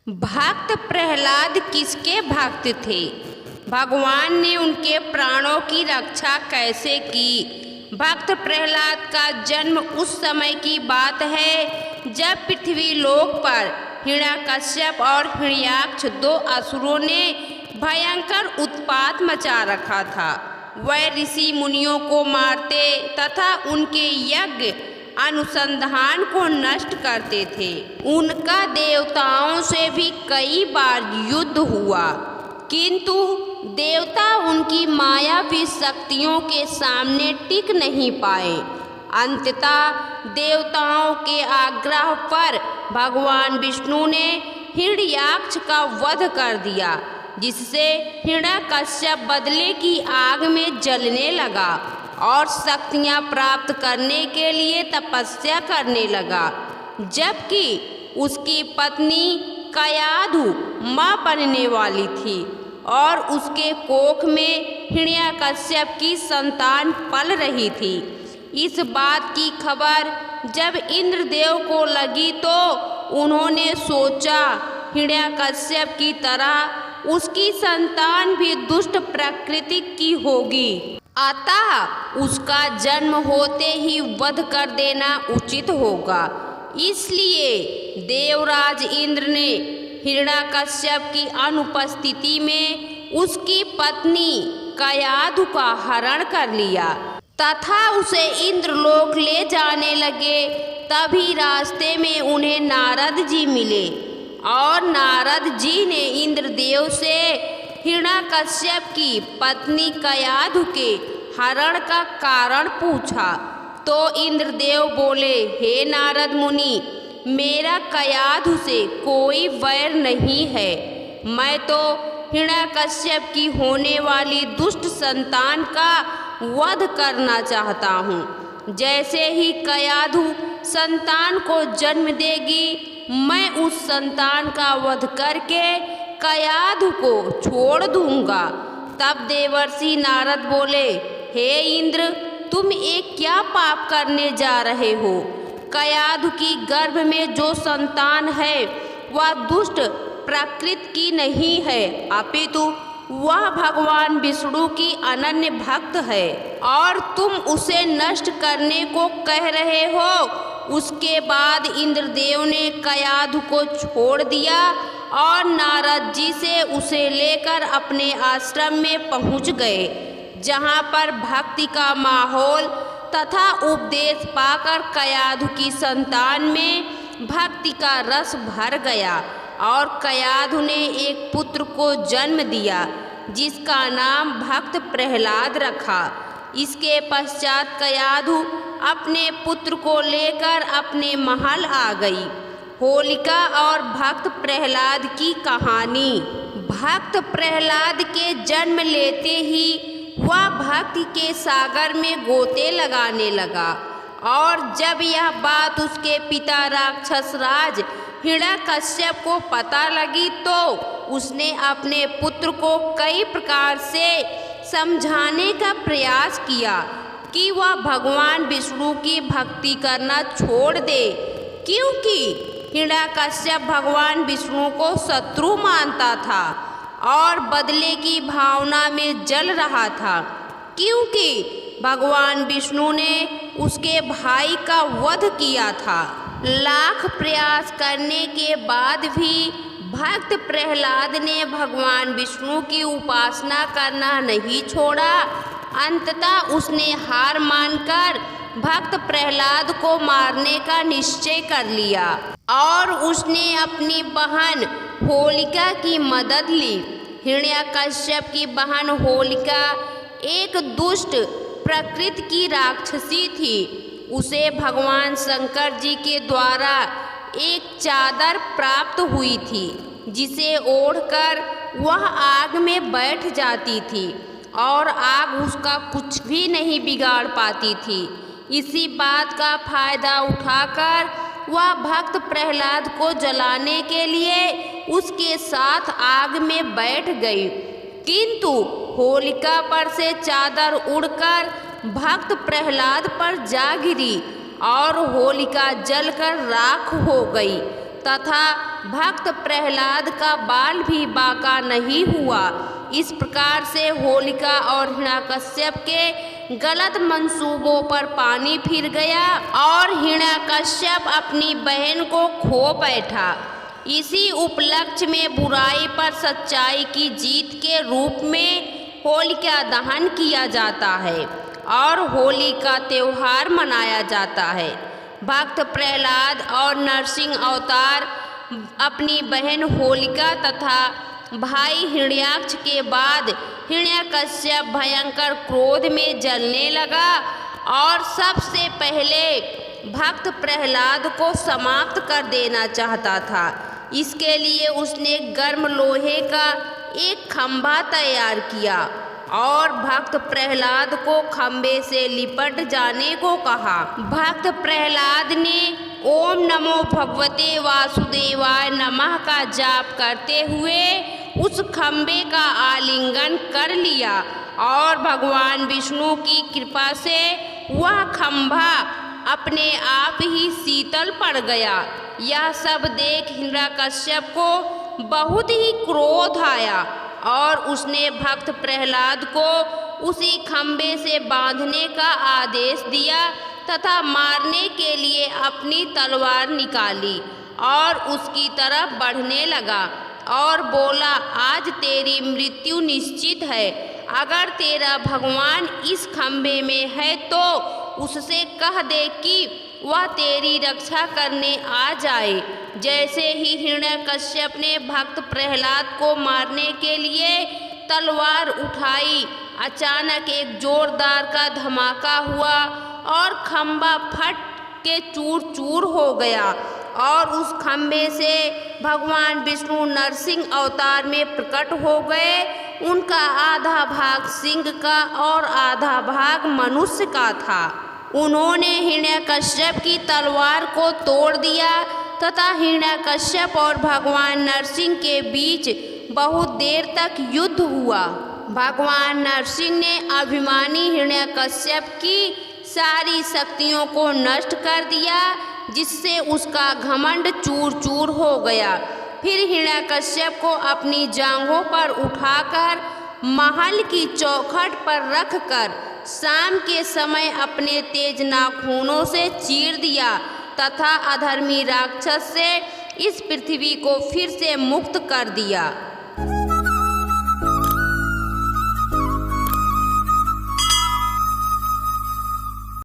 भक्त प्रहलाद किसके भक्त थे? भगवान ने उनके प्राणों की रक्षा कैसे की? भक्त प्रहलाद का जन्म उस समय की बात है जब पृथ्वी लोक पर हिरण्यकश्यप और हिरण्याक्ष दो असुरों ने भयंकर उत्पात मचा रखा था। वह ऋषि मुनियों को मारते तथा उनके यज्ञ अनुसंधान को नष्ट करते थे। उनका देवताओं से भी कई बार युद्ध हुआ, किंतु देवता उनकी मायावी शक्तियों के सामने टिक नहीं पाए। अंततः देवताओं के आग्रह पर भगवान विष्णु ने हिरण्याक्ष का वध कर दिया, जिससे हिरण्यकश्यप बदले की आग में जलने लगा और शक्तियाँ प्राप्त करने के लिए तपस्या करने लगा, जबकि उसकी पत्नी कयाधु माँ बनने वाली थी और उसके कोख में हिरण्यकश्यप की संतान पल रही थी। इस बात की खबर जब इंद्रदेव को लगी तो उन्होंने सोचा हिरण्यकश्यप की तरह उसकी संतान भी दुष्ट प्रकृति की होगी, अतः उसका जन्म होते ही वध कर देना उचित होगा। इसलिए देवराज इंद्र ने हिरण्यकश्यप की अनुपस्थिति में उसकी पत्नी कयाधु का हरण कर लिया तथा उसे इंद्रलोक ले जाने लगे। तभी रास्ते में उन्हें नारद जी मिले और नारद जी ने इंद्रदेव से हिरण्यकश्यप की पत्नी कयाधु के हरण का कारण पूछा तो इंद्रदेव बोले, हे नारद मुनि, मेरा कयाधु से कोई वैर नहीं है। मैं तो हिरण्यकश्यप की होने वाली दुष्ट संतान का वध करना चाहता हूँ। जैसे ही कयाधु संतान को जन्म देगी, मैं उस संतान का वध करके कयाधु को छोड़ दूंगा। तब देवर्षि नारद बोले, हे इंद्र, तुम एक क्या पाप करने जा रहे हो? कयाधु की गर्भ में जो संतान है वह दुष्ट प्रकृति की नहीं है, अपितु वह भगवान विष्णु की अनन्य भक्त है और तुम उसे नष्ट करने को कह रहे हो। उसके बाद इंद्रदेव ने कयाधु को छोड़ दिया और नारद जी से उसे लेकर अपने आश्रम में पहुंच गए, जहां पर भक्ति का माहौल तथा उपदेश पाकर कयाधु की संतान में भक्ति का रस भर गया और कयाधु ने एक पुत्र को जन्म दिया, जिसका नाम भक्त प्रहलाद रखा। इसके पश्चात कयाधु अपने पुत्र को लेकर अपने महल आ गई। होलिका और भक्त प्रहलाद की कहानी। भक्त प्रहलाद के जन्म लेते ही वह भक्ति के सागर में गोते लगाने लगा और जब यह बात उसके पिता राक्षस राज हिरण्यकश्यप को पता लगी तो उसने अपने पुत्र को कई प्रकार से समझाने का प्रयास किया कि वह भगवान विष्णु की भक्ति करना छोड़ दे, क्योंकि हिरण्यकश्यप भगवान विष्णु को शत्रु मानता था और बदले की भावना में जल रहा था, क्योंकि भगवान विष्णु ने उसके भाई का वध किया था। लाख प्रयास करने के बाद भी भक्त प्रहलाद ने भगवान विष्णु की उपासना करना नहीं छोड़ा। अंततः उसने हार मानकर भक्त प्रहलाद को मारने का निश्चय कर लिया और उसने अपनी बहन होलिका की मदद ली। हिरण्यकश्यप की बहन होलिका एक दुष्ट प्रकृति की राक्षसी थी। उसे भगवान शंकर जी के द्वारा एक चादर प्राप्त हुई थी, जिसे ओढ़कर वह आग में बैठ जाती थी और आग उसका कुछ भी नहीं बिगाड़ पाती थी। इसी बात का फायदा उठाकर वह भक्त प्रहलाद को जलाने के लिए उसके साथ आग में बैठ गई, किंतु होलिका पर से चादर उड़कर भक्त प्रहलाद पर जा गिरी और होलिका जलकर राख हो गई। तथा भक्त प्रहलाद का बाल भी बांका नहीं हुआ। इस प्रकार से होलिका और हिरण्यकश्यप के गलत मंसूबों पर पानी फिर गया और हिरण्यकश्यप अपनी बहन को खो बैठा। इसी उपलक्ष्य में बुराई पर सच्चाई की जीत के रूप में होलिका दहन किया जाता है और होली का त्यौहार मनाया जाता है। भक्त प्रहलाद और नरसिंह अवतार अपनी बहन होलिका तथा भाई हिरण्याक्ष के बाद हिरण्यकश्यप भयंकर क्रोध में जलने लगा और सबसे पहले भक्त प्रहलाद को समाप्त कर देना चाहता था। इसके लिए उसने गर्म लोहे का एक खंभा तैयार किया और भक्त प्रहलाद को खंभे से लिपट जाने को कहा। भक्त प्रहलाद ने ओम नमो भगवते वासुदेवाय नमः का जाप करते हुए उस खंभे का आलिंगन कर लिया और भगवान विष्णु की कृपा से वह खंभा अपने आप ही शीतल पड़ गया। यह सब देख हिरण्यकश्यप को बहुत ही क्रोध आया और उसने भक्त प्रहलाद को उसी खंभे से बांधने का आदेश दिया तथा मारने के लिए अपनी तलवार निकाली और उसकी तरफ बढ़ने लगा और बोला, आज तेरी मृत्यु निश्चित है। अगर तेरा भगवान इस खंभे में है तो उससे कह दे कि वह तेरी रक्षा करने आ जाए। जैसे ही हिरण्यकश्यप ने भक्त प्रहलाद को मारने के लिए तलवार उठाई, अचानक एक जोरदार का धमाका हुआ और खंभा फट के चूर चूर हो गया और उस खंभे से भगवान विष्णु नरसिंह अवतार में प्रकट हो गए। उनका आधा भाग सिंह का और आधा भाग मनुष्य का था। उन्होंने हिरण्यकश्यप की तलवार को तोड़ दिया तथा हिरण्यकश्यप और भगवान नरसिंह के बीच बहुत देर तक युद्ध हुआ। भगवान नरसिंह ने अभिमानी हिरण्यकश्यप की सारी शक्तियों को नष्ट कर दिया, जिससे उसका घमंड चूर चूर हो गया। फिर हिरण्यकश्यप को अपनी जांघों पर उठाकर महल की चौखट पर रखकर शाम के समय अपने तेज नाखूनों से चीर दिया तथा अधर्मी राक्षस से इस पृथ्वी को फिर से मुक्त कर दिया।